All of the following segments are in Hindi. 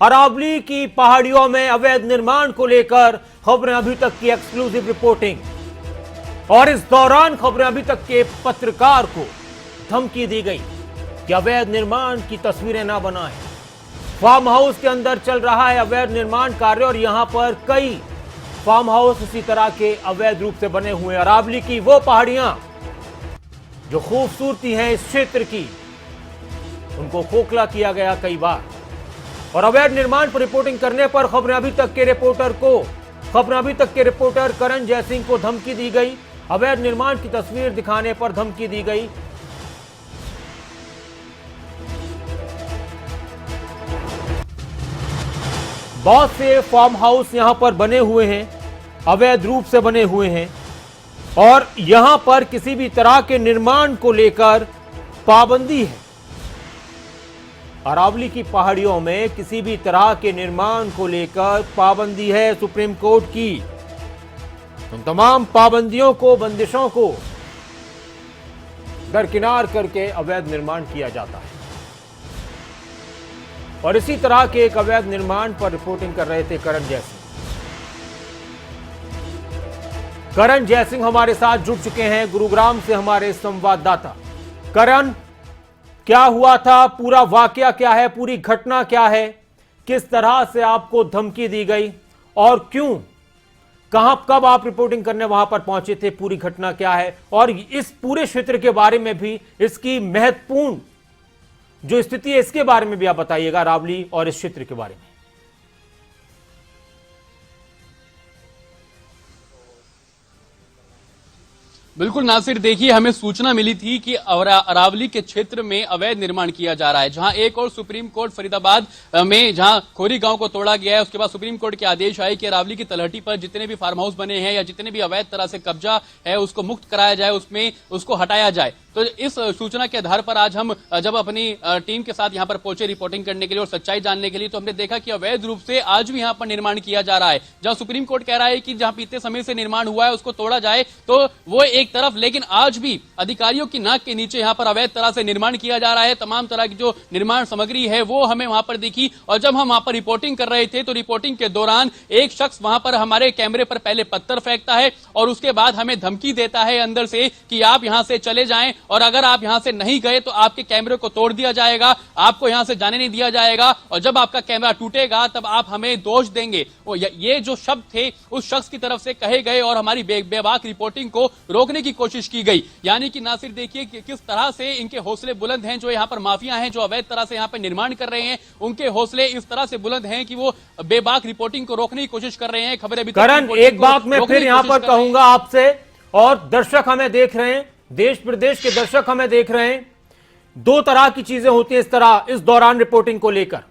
अरावली की पहाड़ियों में अवैध निर्माण को लेकर खबरें अभी तक की एक्सक्लूसिव रिपोर्टिंग। और इस दौरान खबरें अभी तक के पत्रकार को धमकी दी गई कि अवैध निर्माण की तस्वीरें ना बनाएं। फार्म हाउस के अंदर चल रहा है अवैध निर्माण कार्य और यहां पर कई फार्म हाउस इसी तरह के अवैध रूप से बने हुए। अरावली की वो पहाड़ियां जो खूबसूरती है इस क्षेत्र की, उनको खोखला किया गया कई बार। और अवैध निर्माण पर रिपोर्टिंग करने पर खबरें अभी तक के रिपोर्टर करण जयसिंह को धमकी दी गई। अवैध निर्माण की तस्वीर दिखाने पर धमकी दी गई। बहुत से फार्म हाउस यहां पर बने हुए हैं, अवैध रूप से बने हुए हैं और यहां पर किसी भी तरह के निर्माण को लेकर पाबंदी है। अरावली की पहाड़ियों में किसी भी तरह के निर्माण को लेकर पाबंदी है सुप्रीम कोर्ट की। उन तमाम पाबंदियों को, बंदिशों को दरकिनार करके अवैध निर्माण किया जाता है। और इसी तरह के एक अवैध निर्माण पर रिपोर्टिंग कर रहे थे करण जयसिंह। करण जयसिंह हमारे साथ जुड़ चुके हैं गुरुग्राम से, हमारे संवाददाता। करण, क्या हुआ था, पूरा वाकया क्या है, पूरी घटना क्या है, किस तरह से आपको धमकी दी गई और क्यों, कहां, कब आप रिपोर्टिंग करने वहां पर पहुंचे थे, पूरी घटना क्या है और इस पूरे क्षेत्र के बारे में भी, इसकी महत्वपूर्ण जो स्थिति है इसके बारे में भी आप बताइएगा, अरावली और इस क्षेत्र के बारे में। बिल्कुल नासिर, देखिए हमें सूचना मिली थी कि अरावली के क्षेत्र में अवैध निर्माण किया जा रहा है, जहां एक और सुप्रीम कोर्ट फरीदाबाद में जहां खोरी गांव को तोड़ा गया है, उसके बाद सुप्रीम कोर्ट के आदेश आए कि अरावली की तलहटी पर जितने भी फार्म हाउस बने हैं या जितने भी अवैध तरह से कब्जा है उसको मुक्त कराया जाए, उसमें उसको हटाया जाए। तो इस सूचना के आधार पर आज हम जब अपनी टीम के साथ यहां पर पहुंचे रिपोर्टिंग करने के लिए और सच्चाई जानने के लिए, तो हमने देखा कि अवैध रूप से आज भी यहां पर निर्माण किया जा रहा है। जहां सुप्रीम कोर्ट कह रहा है कि जहां बीते समय से निर्माण हुआ है उसको तोड़ा जाए, तो वो एक तरफ, लेकिन आज भी अधिकारियों की नाक के नीचे यहां पर अवैध तरह से निर्माण किया जा रहा है। तमाम तरह की जो निर्माण सामग्री है वो हमें वहां पर दिखी। और जब हम वहां पर रिपोर्टिंग कर रहे थे तो रिपोर्टिंग के दौरान एक शख्स वहां पर हमारे कैमरे पर पहले पत्थर फेंकता है और उसके बाद हमें धमकी देता है अंदर से कि आप यहां से चले जाएं और अगर आप यहां से नहीं गए तो आपके कैमरे को तोड़ दिया जाएगा, आपको यहां से जाने नहीं दिया जाएगा और जब आपका कैमरा टूटेगा तब आप हमें दोष देंगे। ये जो शब्द थे उस शख्स की तरफ से कहे गए और हमारी बेबाक रिपोर्टिंग को रोकने की कोशिश की गई। यानी कि नासिर देखिए कि किस तरह से इनके हौसले बुलंद हैं। जो यहां पर माफिया हैं, जो अवैध तरह से यहां पर निर्माण कर रहे हैं, उनके हौसले इस तरह से बुलंद हैं कि वो बेबाक रिपोर्टिंग को रोकने की कोशिश कर रहे हैं। खबरें करण, एक बात मैं फिर यहां पर कहूंगा आपसे, और दर्शक हमें देख रहे हैं, देश प्रदेश के दर्शक हमें देख रहे हैं, दो तरह की चीजें होती हैं इस दौरान रिपोर्टिंग को लेकर।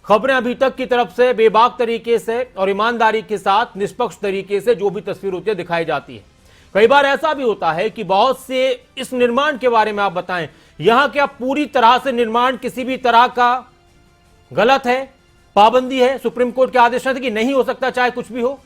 खबरें अभी तक की तरफ से बेबाक तरीके से और ईमानदारी के साथ, निष्पक्ष तरीके से जो भी तस्वीर होती है दिखाई जाती है। कई बार ऐसा भी होता है कि बहुत से इस निर्माण के बारे में आप बताएं, यहां क्या पूरी तरह से निर्माण किसी भी तरह का गलत है, पाबंदी है, सुप्रीम कोर्ट के आदेश है कि नहीं हो सकता चाहे कुछ भी हो?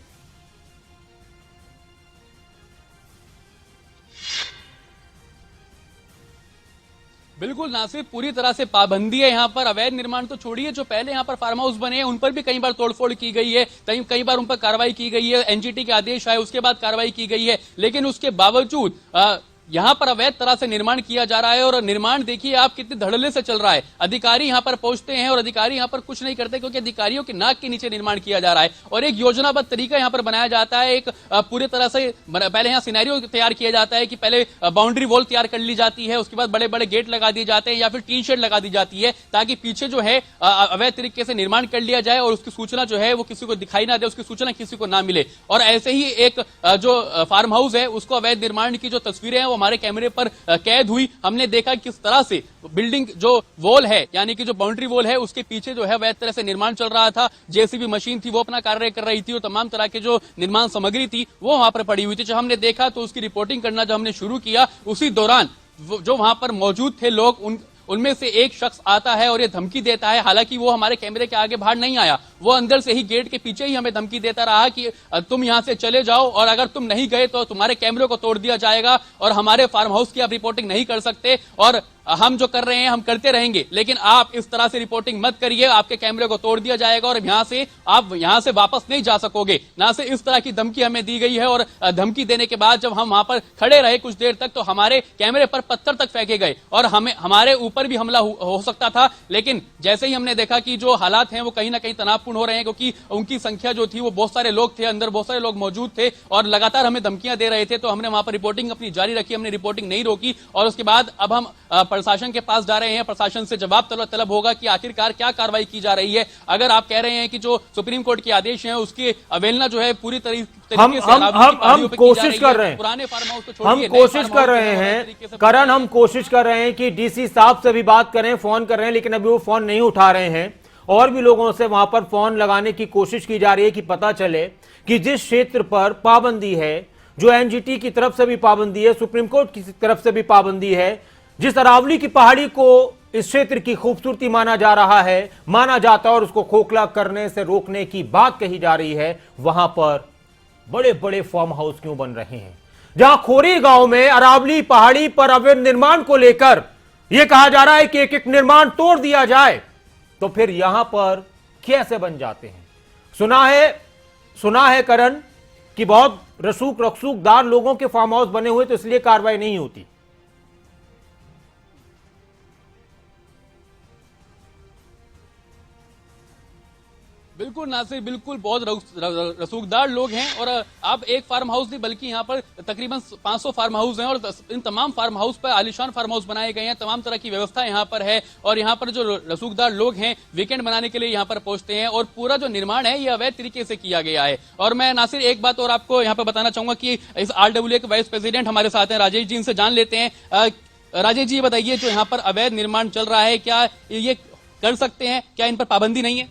बिल्कुल नासिर, पूरी तरह से पाबंदी है यहाँ पर। अवैध निर्माण तो छोड़िए, जो पहले यहाँ पर फार्म हाउस बने हैं उन पर भी कई बार तोड़फोड़ की गई है, कई बार उन पर कार्रवाई की गई है, एनजीटी के आदेश आए उसके बाद कार्रवाई की गई है, लेकिन उसके बावजूद यहाँ पर अवैध तरह से निर्माण किया जा रहा है। और निर्माण देखिए आप कितने धड़ल्ले से चल रहा है। अधिकारी यहाँ पर पहुंचते हैं और अधिकारी यहाँ पर कुछ नहीं करते क्योंकि अधिकारियों के नाक के नीचे निर्माण किया जा रहा है और एक योजनाबद्ध तरीका यहाँ पर बनाया जाता है। एक पूरे तरह से पहले यहाँ सिनेरियो तैयार किया जाता है कि पहले बाउंड्री वॉल तैयार कर ली जाती है, उसके बाद बड़े बड़े गेट लगा दिए जाते हैं या फिर टीन शेड लगा दी जाती है ताकि पीछे जो है अवैध तरीके से निर्माण कर लिया जाए और उसकी सूचना जो है वो किसी को दिखाई ना दे, उसकी सूचना किसी को ना मिले। और ऐसे ही एक जो फार्म हाउस है उसको अवैध निर्माण की जो तस्वीरें हैं वो हमारे कैमरे पर कैद हुई। हमने देखा किस तरह से बिल्डिंग जो वॉल है यानी कि जो बाउंड्री वॉल है उसके पीछे जो है वह तरह से निर्माण चल रहा था। जेसीबी मशीन थी वो अपना कार्य कर रही थी और तमाम तरह के जो निर्माण सामग्री थी वो वहां पर पड़ी हुई थी। जब हमने देखा तो उसकी रिपोर्टिंग करना जब हमने शुरू किया उसी दौरान जो वहां पर मौजूद थे लोग उनमें से एक शख्स आता है और ये धमकी देता है। हालांकि वो हमारे कैमरे के आगे बाहर नहीं आया, वो अंदर से ही गेट के पीछे ही हमें धमकी देता रहा कि तुम यहां से चले जाओ और अगर तुम नहीं गए तो तुम्हारे कैमरे को तोड़ दिया जाएगा और हमारे फार्म हाउस की आप रिपोर्टिंग नहीं कर सकते और हम जो कर रहे हैं हम करते रहेंगे, लेकिन आप इस तरह से रिपोर्टिंग मत करिए, आपके कैमरे को तोड़ दिया जाएगा और आप यहां से वापस नहीं जा सकोगे। ना से इस तरह की धमकी हमें दी गई है और धमकी देने के बाद जब हम वहां पर खड़े रहे कुछ देर तक तो हमारे कैमरे पर पत्थर तक फेंके गए और हमारे ऊपर भी हमला हो सकता था। लेकिन जैसे ही हमने देखा कि जो हालात हैं वो कहीं ना कहीं तनावपूर्ण हो रहे हैं, क्योंकि उनकी संख्या जो थी वो बहुत सारे लोग थे, अंदर बहुत सारे लोग मौजूद थे और लगातार हमें धमकियां दे रहे थे, तो हमने वहां पर रिपोर्टिंग अपनी जारी रखी, हमने रिपोर्टिंग नहीं रोकी। और उसके बाद अब हम प्रशासन के पास जा रहे हैं, प्रशासन से जवाब तलब होगा कि आखिरकार क्या कार्रवाई की जा रही है। अगर आप कह रहे हैं कि जो सुप्रीम कोर्ट के आदेश हैं उसकी अवहेलना जो है पूरी तरीके से हम कोशिश कर रहे हैं, पुराने फार्म हाउस को हम छोड़िए, कोशिश कर रहे हैं करण, हम कोशिश कर रहे हैं कि डीसी साहब से भी बात करें, फोन कर रहे हैं लेकिन अभी वो फोन नहीं उठा रहे हैं। और भी लोगों से वहां पर फोन लगाने की कोशिश की जा रही है कि पता चले कि जिस क्षेत्र पर पाबंदी है, जो एनजीटी की तरफ से भी पाबंदी है, सुप्रीम कोर्ट की तरफ से भी पाबंदी है, जिस अरावली की पहाड़ी को इस क्षेत्र की खूबसूरती माना जा रहा है, माना जाता है और उसको खोखला करने से रोकने की बात कही जा रही है, वहां पर बड़े बड़े फार्म हाउस क्यों बन रहे हैं? जहां खोरी गांव में अरावली पहाड़ी पर अवैध निर्माण को लेकर यह कहा जा रहा है कि एक एक निर्माण तोड़ दिया जाए, तो फिर यहां पर कैसे बन जाते हैं? सुना है करण कि बहुत रसूखदार लोगों के फार्म हाउस बने हुए तो इसलिए कार्रवाई नहीं होती। बिल्कुल नासिर, बिल्कुल बहुत रसूखदार लोग हैं और आप एक फार्म हाउस नहीं बल्कि यहाँ पर तकरीबन 500 फार्म हाउस हैं और इन तमाम फार्म हाउस पर आलीशान फार्म हाउस बनाए गए हैं, तमाम तरह की व्यवस्था यहाँ पर है और यहाँ पर जो रसूखदार लोग हैं वीकेंड मनाने के लिए यहाँ पर पहुंचते हैं और पूरा जो निर्माण है ये अवैध तरीके से किया गया है। और मैं नासिर एक बात और आपको यहाँ पर बताना चाहूंगा कि इस RWA के वाइस प्रेसिडेंट हमारे साथ हैं, राजेश जी, इनसे जान लेते हैं। राजेश जी, ये बताइए जो यहाँ पर अवैध निर्माण चल रहा है क्या ये कर सकते हैं, क्या इन पर पाबंदी नहीं है?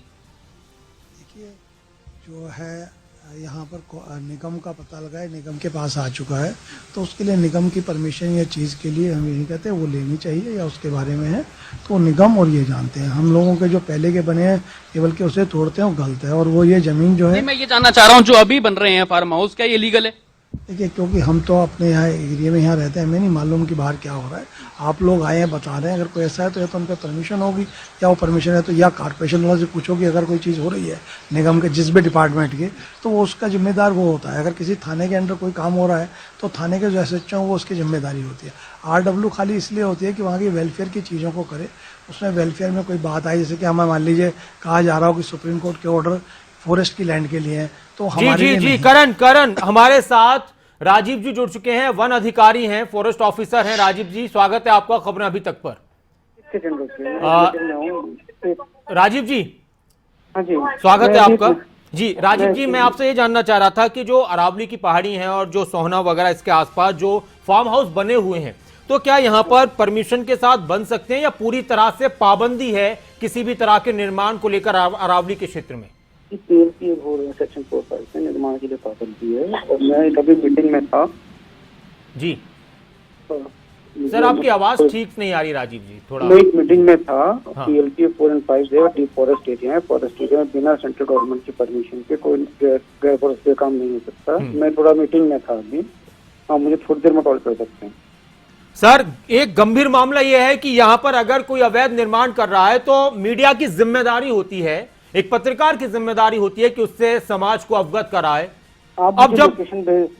जो है यहाँ पर निगम का पता लगाए, निगम के पास आ चुका है तो उसके लिए निगम की परमिशन या चीज़ के लिए हम यही कहते हैं वो लेनी चाहिए या उसके बारे में है तो निगम और ये जानते हैं। हम लोगों के जो पहले के बने हैं केवल के उसे तोड़ते हैं वो गलत है और वो ये जमीन जो है, मैं ये जानना चाह रहा हूँ जो अभी बन रहे हैं फार्म हाउस क्या ये लीगल है? देखिए क्योंकि हम तो अपने यहाँ एरिया में यहाँ रहते हैं, हमें नहीं मालूम कि बाहर क्या हो रहा है। आप लोग आए हैं बता रहे हैं, अगर कोई ऐसा है तो या तो उन पर परमिशन होगी या वो परमिशन है तो या कॉर्पोरेशन वालों से पूछोगी अगर कोई चीज़ हो रही है निगम के जिस भी डिपार्टमेंट के तो वो उसका जिम्मेदार वो होता है। अगर किसी थाने के अंडर कोई काम हो रहा है तो थाने के जो SHO वो उसकी जिम्मेदारी होती है। RW खाली इसलिए होती है कि वहाँ की वेलफेयर की चीज़ों को करे, उसमें वेलफेयर में कोई बात आई जैसे कि हमें मान लीजिए कहा जा रहा हो कि सुप्रीम कोर्ट के ऑर्डर फॉरेस्ट की लैंड के लिए है तो हमारे जी करण हमारे साथ राजीव जी जुड़ चुके हैं, वन अधिकारी हैं, फॉरेस्ट ऑफिसर हैं। राजीव जी, स्वागत है आपका खबरें अभी तक पर। राजीव जी, हाँ जी, स्वागत है आपका। जी राजीव जी, मैं आपसे ये जानना चाह रहा था कि जो अरावली की पहाड़ी है और जो सोहना वगैरह इसके आसपास जो फार्म हाउस बने हुए हैं तो क्या यहाँ पर परमिशन के साथ बन सकते हैं या पूरी तरह से पाबंदी है किसी भी तरह के निर्माण को लेकर अरावली के क्षेत्र में? हो रहे हैं सेक्शन 4 से निर्माण के लिए पाबंदी है और मैं कभी मीटिंग में था। जी सर, आपकी आवाज ठीक नहीं आ रही राजीव जी, थोड़ा। मैं एक मीटिंग में था। हाँ। PLP 4 और 5 है, डीप फॉरेस्ट एरिया है। फॉरेस्ट एरिया में बिना सेंट्रल गवर्नमेंट की परमिशन के कोई गैर फॉरेस्ट पे काम नहीं हो सकता। मैं थोड़ा मीटिंग में था अभी, हाँ मुझे थोड़ी देर में कॉल कर सकते हैं। सर, एक गंभीर मामला यह है कि यहाँ पर अगर कोई अवैध निर्माण कर रहा है तो मीडिया की जिम्मेदारी होती है, एक पत्रकार की जिम्मेदारी होती है कि उससे समाज को अवगत कराए। आप अब जब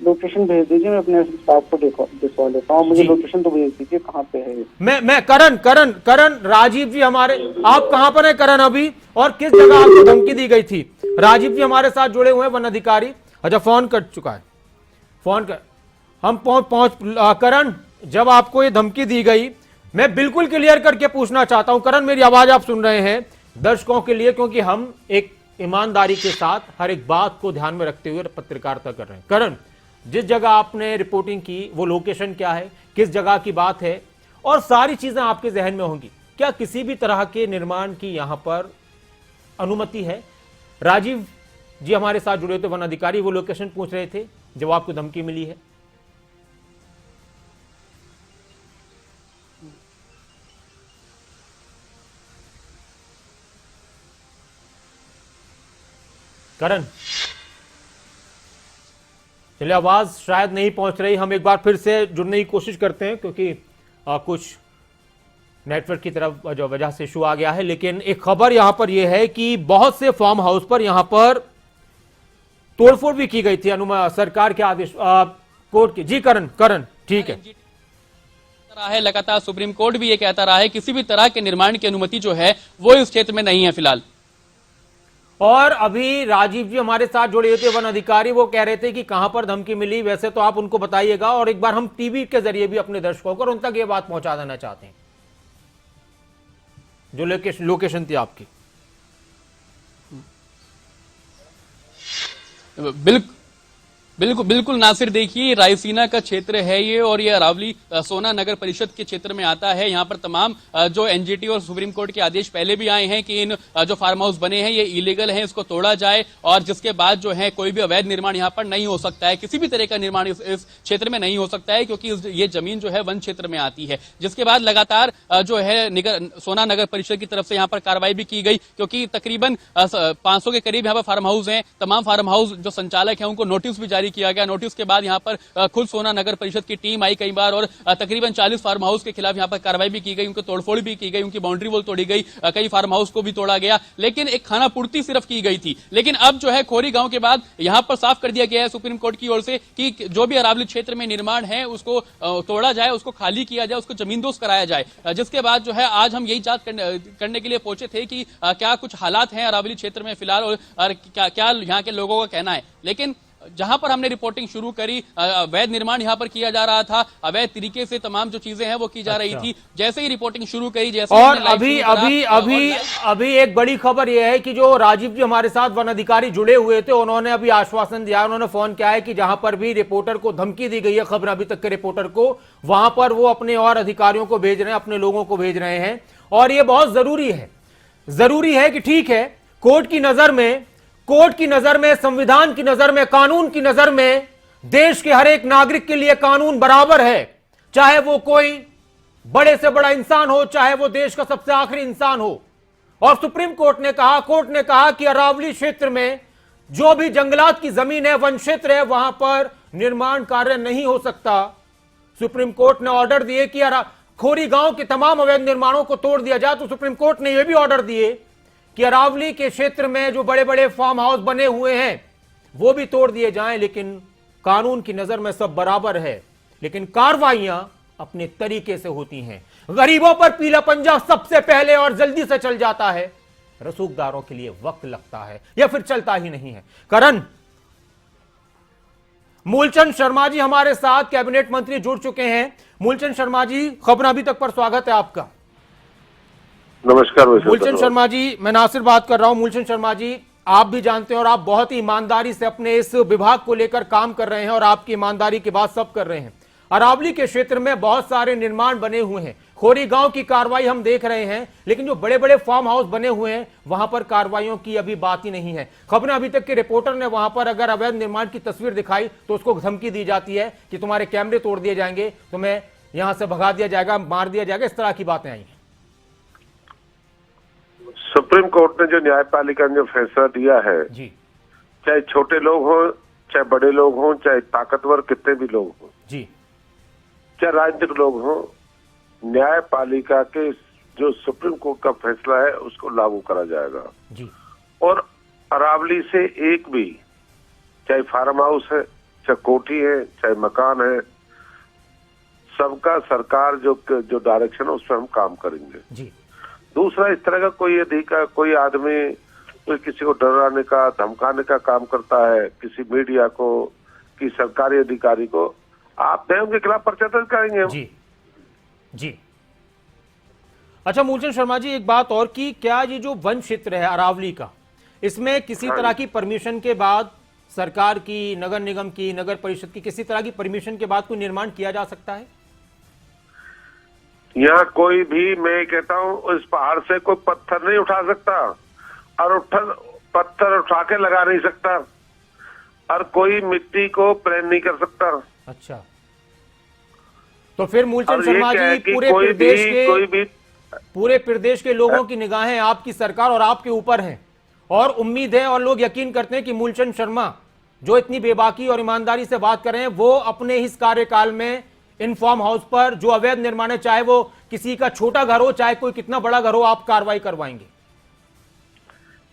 लोकेशन भेज दीजिए, मैं अपने स्टाफ को दिखवा लेता हूँ। मुझे लोकेशन तो भेज दीजिए कहाँ पे है। मैं करण राजीव जी हमारे, आप कहाँ पर हैं करण अभी, और किस जगह आपको धमकी दी गई थी? राजीव जी हमारे साथ जुड़े हुए हैं, वन अधिकारी। अच्छा, फोन कट चुका है, फोन कर हम पहुंच करण, जब आपको ये धमकी दी गई, मैं बिल्कुल क्लियर करके पूछना चाहता हूं करण, मेरी आवाज आप सुन रहे हैं दर्शकों के लिए, क्योंकि हम एक ईमानदारी के साथ हर एक बात को ध्यान में रखते हुए पत्रकारिता कर रहे हैं। करण, जिस जगह आपने रिपोर्टिंग की वो लोकेशन क्या है, किस जगह की बात है, और सारी चीजें आपके जहन में होंगी। क्या किसी भी तरह के निर्माण की यहां पर अनुमति है? राजीव जी हमारे साथ जुड़े थे, वन अधिकारी, वो लोकेशन पूछ रहे थे जब आपको धमकी मिली है। करण, चलिए आवाज शायद नहीं पहुंच रही, हम एक बार फिर से जुड़ने की कोशिश करते हैं क्योंकि कुछ नेटवर्क की तरफ जो वजह से इशू आ गया है। लेकिन एक खबर यहां पर यह है कि बहुत से फार्म हाउस पर यहां पर तोड़फोड़ भी की गई थी सरकार के आदेश कोर्ट की। जी करण ठीक है। रहा है लगातार सुप्रीम कोर्ट भी ये कहता रहा है किसी भी तरह के निर्माण की अनुमति जो है वो इस क्षेत्र में नहीं है फिलहाल। और अभी राजीव जी हमारे साथ जुड़े हुए थे, वन अधिकारी, वो कह रहे थे कि कहां पर धमकी मिली, वैसे तो आप उनको बताइएगा और एक बार हम टीवी के जरिए भी अपने दर्शकों को उन तक ये बात पहुंचा देना चाहते हैं जो लोकेशन थी आपकी। बिल्कुल नासिर, देखिए रायसीना का क्षेत्र है ये और ये अरावली सोना नगर परिषद के क्षेत्र में आता है। यहाँ पर तमाम जो एनजीटी और सुप्रीम कोर्ट के आदेश पहले भी आए हैं कि इन जो फार्म हाउस बने हैं ये इलीगल हैं, इसको तोड़ा जाए और जिसके बाद जो है कोई भी अवैध निर्माण यहाँ पर नहीं हो सकता है, किसी भी तरह का निर्माण इस क्षेत्र में नहीं हो सकता है क्योंकि ये जमीन जो है वन क्षेत्र में आती है। जिसके बाद लगातार जो है सोना नगर परिषद की तरफ से यहाँ पर कार्रवाई भी की गई क्योंकि तकरीबन 500 के करीब यहाँ पर फार्म हाउस हैं। तमाम फार्म हाउस जो संचालक है उनको नोटिस भी जारी किया गया। नोटिस के बाद यहां पर खुद सोना नगर परिषद की टीम आई कई बार और तकरीबन 40 फार्म हाउस के खिलाफ यहां पर कार्रवाई भी की गई, उनको तोड़फोड़ भी की गई, उनकी बाउंड्री वॉल तोड़ी गई, कई फार्म हाउस को भी तोड़ा गया, लेकिन एक खानापूर्ति सिर्फ की गई थी। लेकिन अब जो है खोरी गांव के बाद यहां पर साफ कर दिया गया है सुप्रीम कोर्ट की ओर से कि जो भी अरावली क्षेत्र में निर्माण है उसको तोड़ा जाए, उसको खाली किया जाए, उसको जमींदोज कराया जाए। जिसके बाद जो है आज हम यही जांच करने के लिए पहुंचे थे कि क्या कुछ हालात हैं अरावली क्षेत्र में फिलहाल और क्या यहाँ के लोगों का कहना है। लेकिन जहां पर हमने रिपोर्टिंग शुरू करी अवैध निर्माण यहां पर किया जा रहा था, अवैध तरीके से तमाम जो चीजें हैं वो की जा रही थी। जैसे ही रिपोर्टिंग शुरू करी, जैसे और अभी एक बड़ी खबर यह है कि जो राजीव जी हमारे साथ वन अधिकारी जुड़े हुए थे उन्होंने अभी आश्वासन दिया, उन्होंने फोन किया है कि जहां पर भी रिपोर्टर को धमकी दी गई है, खबर अभी तक के रिपोर्टर को, वहां पर वो अपने और अधिकारियों को भेज रहे हैं, अपने लोगों को भेज रहे हैं। और ये बहुत जरूरी है कि ठीक है कोर्ट की नजर में, संविधान की नजर में, कानून की नजर में देश के हर एक नागरिक के लिए कानून बराबर है, चाहे वो कोई बड़े से बड़ा इंसान हो, चाहे वो देश का सबसे आखिरी इंसान हो। और सुप्रीम कोर्ट ने कहा कि अरावली क्षेत्र में जो भी जंगलात की जमीन है, वन क्षेत्र है, वहां पर निर्माण कार्य नहीं हो सकता। सुप्रीम कोर्ट ने ऑर्डर दिए कि खोरी गांव के तमाम अवैध निर्माणों को तोड़ दिया जाए। तो सुप्रीम कोर्ट ने यह भी ऑर्डर दिए कि अरावली के क्षेत्र में जो बड़े बड़े फार्म हाउस बने हुए हैं वो भी तोड़ दिए जाएं, लेकिन कानून की नजर में सब बराबर है, लेकिन कार्रवाइयां अपने तरीके से होती हैं। गरीबों पर पीला पंजा सबसे पहले और जल्दी से चल जाता है, रसूखदारों के लिए वक्त लगता है या फिर चलता ही नहीं है। करण, मूलचंद शर्मा जी हमारे साथ कैबिनेट मंत्री जुड़ चुके हैं। मूलचंद शर्मा जी, खबर अभी तक पर स्वागत है आपका। नमस्कार मूलचंद शर्मा जी, मैं नासिर बात कर रहा हूं। मूलचंद शर्मा जी, आप भी जानते हैं और आप बहुत ही ईमानदारी से अपने इस विभाग को लेकर काम कर रहे हैं और आपकी ईमानदारी की बात सब कर रहे हैं। अरावली के क्षेत्र में बहुत सारे निर्माण बने हुए हैं, खोरी गांव की कार्रवाई हम देख रहे हैं, लेकिन जो बड़े बड़े फार्म हाउस बने हुए हैं वहां पर कार्रवाइयों की अभी बात ही नहीं है। खबरें अभी तक के रिपोर्टर ने वहां पर अगर अवैध निर्माण की तस्वीर दिखाई तो उसको धमकी दी जाती है कि तुम्हारे कैमरे तोड़ दिए जाएंगे, तुम्हें यहां से भगा दिया जाएगा, मार दिया जाएगा, इस तरह की बातें आई हैं। सुप्रीम कोर्ट ने जो न्यायपालिका ने जो फैसला दिया है जी, चाहे छोटे लोग हों, चाहे बड़े लोग हों, चाहे ताकतवर कितने भी लोग हों जी, चाहे राजनीतिक लोग हों, न्यायपालिका के जो सुप्रीम कोर्ट का फैसला है उसको लागू करा जाएगा जी। और अरावली से एक भी, चाहे फार्म हाउस है, चाहे कोठी है, चाहे मकान है, सबका सरकार जो डायरेक्शन है उस पर हम काम करेंगे जी। दूसरा, इस तरह का कोई आदमी कोई किसी को डराने का, धमकाने का काम करता है, किसी मीडिया को, किसी सरकारी अधिकारी को, आप नहीं उनके खिलाफ पर्चा दर्ज करेंगे जी जी। अच्छा मूलचंद शर्मा जी, एक बात और कि क्या ये जो वन क्षेत्र है अरावली का, इसमें किसी तरह की परमिशन के बाद, सरकार की, नगर निगम की, नगर परिषद की किसी तरह की परमिशन के बाद कोई निर्माण किया जा सकता है? यहाँ कोई भी, मैं कहता हूँ, इस पहाड़ से कोई पत्थर नहीं उठा सकता और पत्थर उठा के लगा नहीं सकता और कोई मिट्टी को प्लेन नहीं कर सकता। अच्छा, तो फिर मूलचंद शर्मा जी, पूरे प्रदेश के लोगों की निगाहें आपकी सरकार और आपके ऊपर हैं और उम्मीद है और लोग यकीन करते हैं कि मूलचंद शर्मा जो इतनी बेबाकी और ईमानदारी से बात कर रहे हैं, वो अपने इस कार्यकाल में इन फार्म हाउस पर जो अवैध निर्माण है, चाहे वो किसी का छोटा घर हो चाहे कोई कितना बड़ा घर हो, आप कार्रवाई करवाएंगे?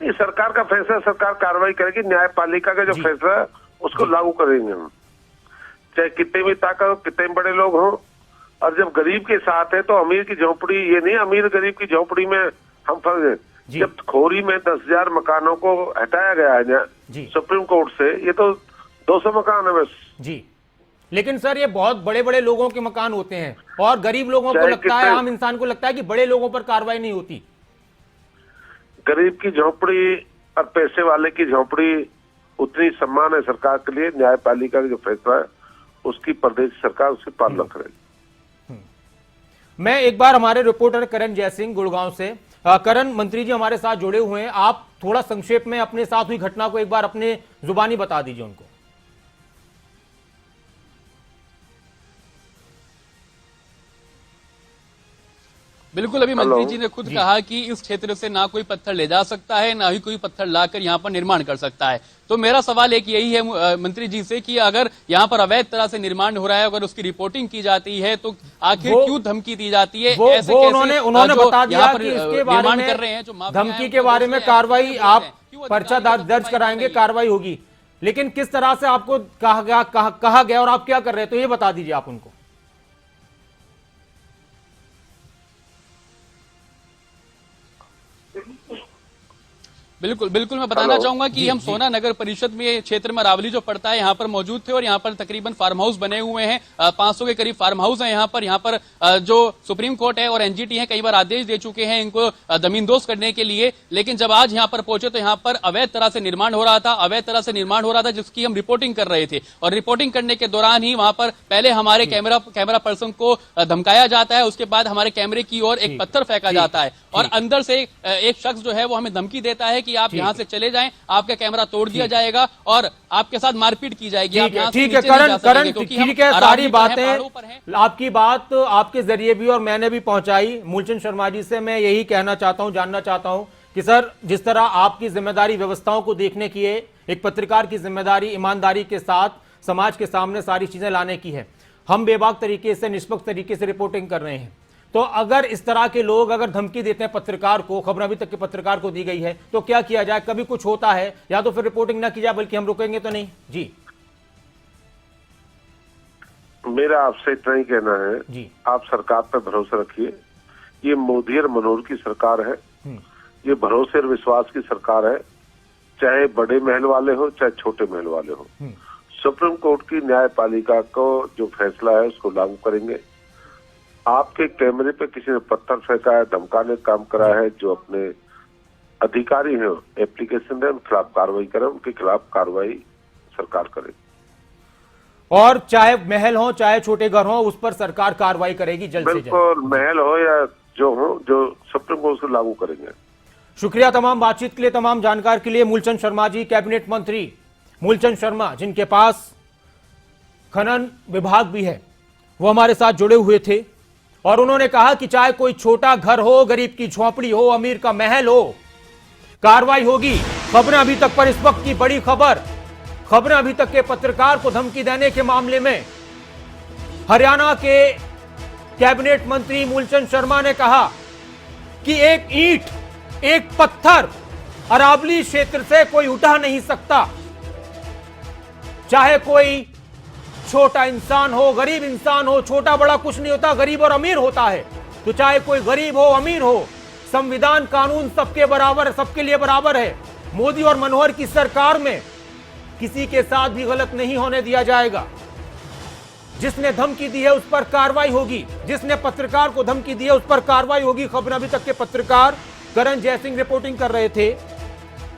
नहीं, सरकार का फैसला, सरकार कार्रवाई करेगी। न्यायपालिका का जो फैसला है उसको लागू करेंगे हम, चाहे कितने भी ताकत हो, कितने भी बड़े लोग हों। और जब गरीब के साथ है तो अमीर की झोंपड़ी, ये नहीं अमीर गरीब की झोंपड़ी में हम फंस गए। जब खोरी में 10,000 मकानों को हटाया गया है सुप्रीम कोर्ट से, ये तो 200 मकान है बस जी। लेकिन सर ये बहुत बड़े बड़े लोगों के मकान होते हैं और गरीब लोगों को लगता है, आम इंसान को लगता है कि बड़े लोगों पर कार्रवाई नहीं होती। गरीब की झोंपड़ी और पैसे वाले की झोंपड़ी उतनी सम्मान है सरकार के लिए। न्यायपालिका का जो फैसला है उसकी प्रदेश सरकार उसकी पालना करेगी। मैं एक बार हमारे रिपोर्टर करण जयसिंह गुड़गांव से, करण, मंत्री जी हमारे साथ जुड़े हुए हैं, आप थोड़ा संक्षेप में अपने साथ हुई घटना को एक बार अपने जुबानी बता दीजिए उनको। बिल्कुल, अभी मंत्री जी ने खुद कहा कि इस क्षेत्र से ना कोई पत्थर ले जा सकता है, ना ही कोई पत्थर लाकर यहाँ पर निर्माण कर सकता है। तो मेरा सवाल एक यही है मंत्री जी से कि अगर यहाँ पर अवैध तरह से निर्माण हो रहा है, अगर उसकी रिपोर्टिंग की जाती है तो आखिर क्यों धमकी दी जाती है? ऐसे उन्होंने बता दिया कि इसके बारे में कर रहे हैं जो धमकी के बारे में कार्रवाई, आप पर्चा दर्ज कराएंगे, कार्रवाई होगी। लेकिन किस तरह से आपको कहा गया और आप क्या कर रहे हैं, तो ये बता दीजिए आप उनको। बिल्कुल बिल्कुल, मैं बताना चाहूंगा कि हम सोना नगर परिषद में क्षेत्र में अरावली जो पड़ता है यहाँ पर मौजूद थे और यहाँ पर तकरीबन फार्म हाउस बने हुए हैं। 500 के करीब फार्म हाउस हैं यहाँ पर जो सुप्रीम कोर्ट है और एनजीटी है कई बार आदेश दे चुके हैं इनको जमींदोज करने के लिए। लेकिन जब आज यहाँ पर पहुंचे तो यहाँ पर अवैध तरह से निर्माण हो रहा था, जिसकी हम रिपोर्टिंग कर रहे थे। और रिपोर्टिंग करने के दौरान ही वहां पर पहले हमारे कैमरा पर्सन को धमकाया जाता है, उसके बाद हमारे कैमरे की ओर एक पत्थर फेंका जाता है और अंदर से एक शख्स जो है वो हमें धमकी देता है कि आप यहाँ से चले जाएं, आपका कैमरा तोड़ दिया जाएगा और आपके साथ मारपीट की जाएगी। ठीक है करण, ठीक है, सारी बातें आपकी बात आपके जरिए भी और मैंने भी पहुंचाई मूलचंद शर्मा जी से। मैं यही कहना चाहता हूं, जानना चाहता हूं कि सर, जिस तरह आपकी जिम्मेदारी व्यवस्थाओं को देखने की है, एक पत्रकार की जिम्मेदारी ईमानदारी के साथ समाज के सामने सारी चीजें लाने की है। हम बेबाक तरीके से, निष्पक्ष तरीके से रिपोर्टिंग कर रहे हैं। तो अगर इस तरह के लोग अगर धमकी देते हैं पत्रकार को, खबर अभी तक के पत्रकार को दी गई है, तो क्या किया जाए? कभी कुछ होता है या तो फिर रिपोर्टिंग ना की जाए, बल्कि हम रुकेंगे तो नहीं जी। मेरा आपसे इतना ही कहना है जी, आप सरकार पर भरोसा रखिए। ये मोदी और मनोहर की सरकार है, ये भरोसे और विश्वास की सरकार है, चाहे बड़े महल वाले हो चाहे छोटे महल वाले हो। सुप्रीम कोर्ट की न्यायपालिका को जो फैसला है उसको लागू करेंगे। आपके कैमरे पे किसी ने पत्थर फेंका है, धमकाने का काम करा है, जो अपने अधिकारी हैं एप्लीकेशन दें, उनके खिलाफ कार्रवाई करें, उनके खिलाफ कार्रवाई सरकार करे। और चाहे महल हो चाहे छोटे घर हो, उस पर सरकार कार्रवाई करेगी जल्द से जल्द। बिल्कुल, महल हो या जो हो, जो सुप्रीम कोर्ट से लागू करेंगे। शुक्रिया तमाम बातचीत के लिए, तमाम जानकारी के लिए। मूलचंद शर्मा जी, कैबिनेट मंत्री मूलचंद शर्मा, जिनके पास खनन विभाग भी है, वो हमारे साथ जुड़े हुए थे और उन्होंने कहा कि चाहे कोई छोटा घर हो, गरीब की झोंपड़ी हो, अमीर का महल हो, कार्रवाई होगी। खबरें अभी तक पर, इस वक्त की बड़ी खबरें अभी तक के पत्रकार को धमकी देने के मामले में हरियाणा के कैबिनेट मंत्री मूलचंद शर्मा ने कहा कि एक ईंट, एक पत्थर अरावली क्षेत्र से कोई उठा नहीं सकता। चाहे कोई छोटा इंसान हो, गरीब इंसान हो, छोटा बड़ा कुछ नहीं होता, गरीब और अमीर होता है। तो चाहे कोई गरीब हो, अमीर हो, संविधान कानून सबके बराबर है, सबके लिए बराबर है। मोदी और मनोहर की सरकार में किसी के साथ भी गलत नहीं होने दिया जाएगा। जिसने धमकी दी है उस पर कार्रवाई होगी, जिसने पत्रकार को धमकी दी है उस पर कार्रवाई होगी। खबर अभी तक के पत्रकार करण जयसिंह रिपोर्टिंग कर रहे थे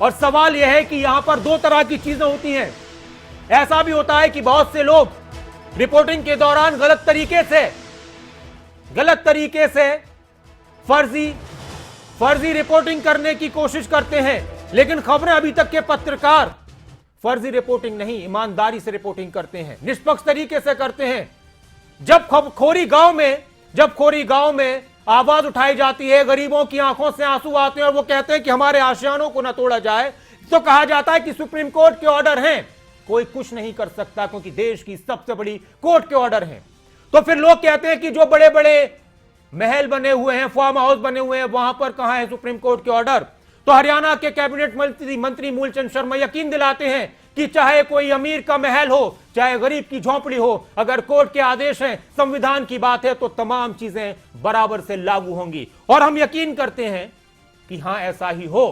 और सवाल यह है कि यहां पर दो तरह की चीजें होती हैं। ऐसा भी होता है कि बहुत से लोग रिपोर्टिंग के दौरान गलत तरीके से फर्जी रिपोर्टिंग करने की कोशिश करते हैं। लेकिन खबरें अभी तक के पत्रकार फर्जी रिपोर्टिंग नहीं, ईमानदारी से रिपोर्टिंग करते हैं, निष्पक्ष तरीके से करते हैं। जब खोरी गांव में आवाज उठाई जाती है, गरीबों की आंखों से आंसू आते हैं और वो कहते हैं कि हमारे आशियानों को न तोड़ा जाए, तो कहा जाता है कि सुप्रीम कोर्ट के ऑर्डर हैं, कोई कुछ नहीं कर सकता क्योंकि देश की सबसे बड़ी कोर्ट के ऑर्डर हैं। तो फिर लोग कहते हैं कि जो बड़े बड़े महल बने हुए हैं, फार्म हाउस बने हुए हैं, वहां पर कहां है सुप्रीम कोर्ट के ऑर्डर? तो हरियाणा के कैबिनेट मंत्री मूलचंद शर्मा यकीन दिलाते हैं कि चाहे कोई अमीर का महल हो, चाहे गरीब की झोंपड़ी हो, अगर कोर्ट के आदेश हैं, संविधान की बात है, तो तमाम चीजें बराबर से लागू होंगी। और हम यकीन करते हैं कि हां ऐसा ही हो,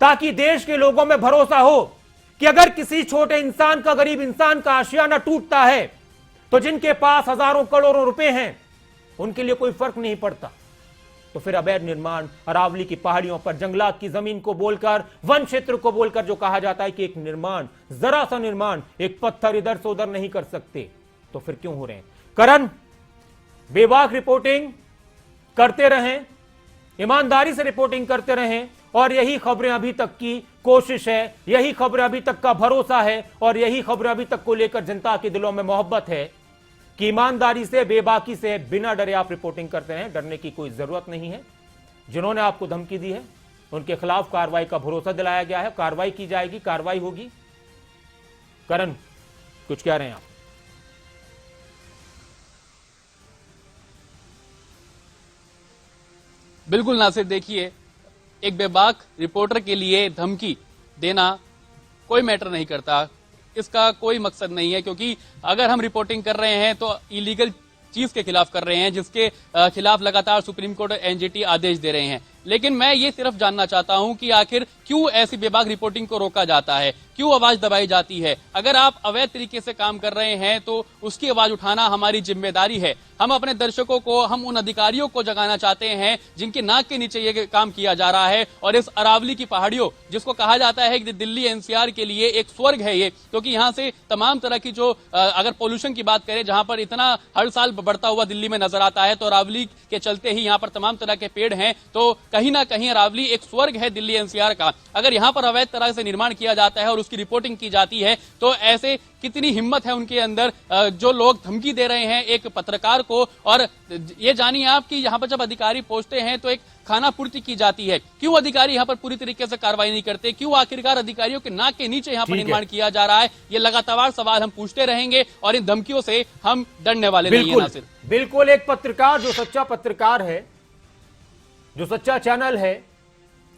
ताकि देश के लोगों में भरोसा हो कि अगर किसी छोटे इंसान का, गरीब इंसान का आशियाना टूटता है, तो जिनके पास हजारों करोड़ों रुपए हैं उनके लिए कोई फर्क नहीं पड़ता। तो फिर अवैध निर्माण, अरावली की पहाड़ियों पर जंगलात की जमीन को बोलकर, वन क्षेत्र को बोलकर जो कहा जाता है कि एक निर्माण, जरा सा निर्माण, एक पत्थर इधर से उधर नहीं कर सकते, तो फिर क्यों हो रहे हैं? करण, बेबाक रिपोर्टिंग करते रहें, ईमानदारी से रिपोर्टिंग करते रहें, और यही खबरें अभी तक की कोशिश है, यही खबरें अभी तक का भरोसा है, और यही खबरें अभी तक को लेकर जनता के दिलों में मोहब्बत है कि ईमानदारी से, बेबाकी से, बिना डरे आप रिपोर्टिंग करते हैं। डरने की कोई जरूरत नहीं है। जिन्होंने आपको धमकी दी है उनके खिलाफ कार्रवाई का भरोसा दिलाया गया है, कार्रवाई की जाएगी, कार्रवाई होगी। करण, कुछ कह रहे हैं आप? बिल्कुल नासिर, देखिए, एक बेबाक रिपोर्टर के लिए धमकी देना कोई मैटर नहीं करता, इसका कोई मकसद नहीं है, क्योंकि अगर हम रिपोर्टिंग कर रहे हैं तो इलीगल चीज के खिलाफ कर रहे हैं, जिसके खिलाफ लगातार सुप्रीम कोर्ट और एनजीटी आदेश दे रहे हैं। लेकिन मैं ये सिर्फ जानना चाहता हूं कि आखिर क्यों ऐसी बेबाक रिपोर्टिंग को रोका जाता है, क्यों आवाज दबाई जाती है? अगर आप अवैध तरीके से काम कर रहे हैं तो उसकी आवाज उठाना हमारी जिम्मेदारी है। हम अपने दर्शकों को, हम उन अधिकारियों को जगाना चाहते हैं जिनके नाक के नीचे ये काम किया जा रहा है। और इस अरावली की पहाड़ियों, जिसको कहा जाता है कि दिल्ली एनसीआर के लिए एक स्वर्ग है ये, क्योंकि यहाँ से तमाम तरह की जो अगर पोल्यूशन की बात करें, जहां पर इतना हर साल बढ़ता हुआ दिल्ली में नजर आता है, तो अरावली के चलते ही यहाँ पर तमाम तरह के पेड़ हैं। तो कहीं ना कहीं अरावली एक स्वर्ग है दिल्ली एनसीआर का। अगर यहाँ पर अवैध तरह से निर्माण किया जाता है और उसकी रिपोर्टिंग की जाती है, तो ऐसे कितनी हिम्मत है उनके अंदर, जो लोग धमकी दे रहे हैं एक पत्रकार को। और ये जानिए आप कि यहाँ पर जब अधिकारी पहुंचते हैं तो एक खाना पूर्ति की जाती है, क्यों अधिकारी यहाँ पर पूरी तरीके से कार्रवाई नहीं करते? क्यों आखिरकार अधिकारियों के नाक के नीचे यहाँ पर निर्माण किया जा रहा है? ये लगातार सवाल हम पूछते रहेंगे और इन धमकियों से हम डरने वाले नहीं है। नासिर, बिल्कुल, एक पत्रकार जो सच्चा पत्रकार है, जो सच्चा चैनल है,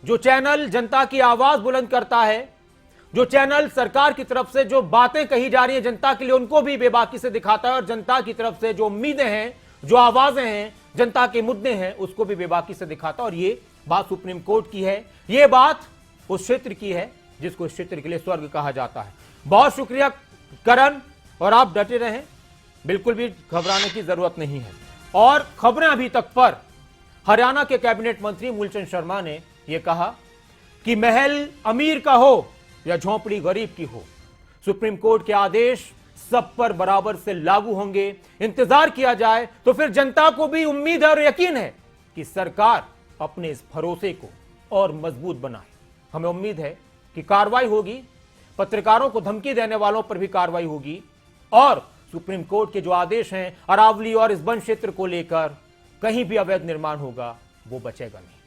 जो चैनल जनता की आवाज बुलंद करता है, जो चैनल सरकार की तरफ से जो बातें कही जा रही हैं जनता के लिए, उनको भी बेबाकी से दिखाता है, और जनता की तरफ से जो उम्मीदें हैं, जो आवाजें हैं, जनता के मुद्दे हैं, उसको भी बेबाकी से दिखाता है। और ये बात सुप्रीम कोर्ट की है, ये बात उस क्षेत्र की है जिसको इस क्षेत्र के लिए स्वर्ग कहा जाता है। बहुत शुक्रिया करण, और आप डटे रहें, बिल्कुल भी घबराने की जरूरत नहीं है। और खबरें अभी तक पर हरियाणा के कैबिनेट मंत्री मूलचंद शर्मा ने यह कहा कि महल अमीर का हो या झोंपड़ी गरीब की हो, सुप्रीम कोर्ट के आदेश सब पर बराबर से लागू होंगे। इंतजार किया जाए तो फिर जनता को भी उम्मीद है और यकीन है कि सरकार अपने इस भरोसे को और मजबूत बनाए। हमें उम्मीद है कि कार्रवाई होगी, पत्रकारों को धमकी देने वालों पर भी कार्रवाई होगी, और सुप्रीम कोर्ट के जो आदेश हैं अरावली और इस वन क्षेत्र को लेकर कहीं भी अवैध निर्माण होगा वो बचेगा नहीं।